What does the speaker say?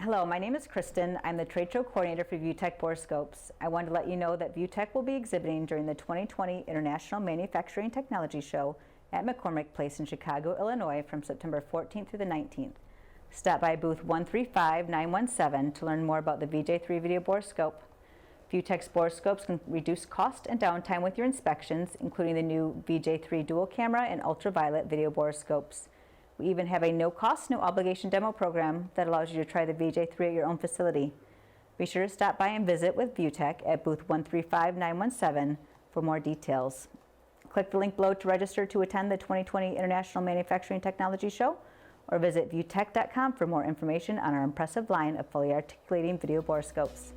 Hello, my name is Kristen. I'm the Trade Show Coordinator for ViewTech Borescopes. I wanted to let you know that ViewTech will be exhibiting during the 2020 International Manufacturing Technology Show at McCormick Place in Chicago, Illinois from September 14th through the 19th. Stop by booth 135917 to learn more about the VJ3 video borescope. ViewTech's borescopes can reduce cost and downtime with your inspections, including the new VJ3 dual camera and ultraviolet video borescopes. We even have a no-cost, no-obligation demo program that allows you to try the VJ3 at your own facility. Be sure to stop by and visit with ViewTech at booth 135917 for more details. Click the link below to register to attend the 2020 International Manufacturing Technology Show, or visit viewtech.com for more information on our impressive line of fully articulating video borescopes.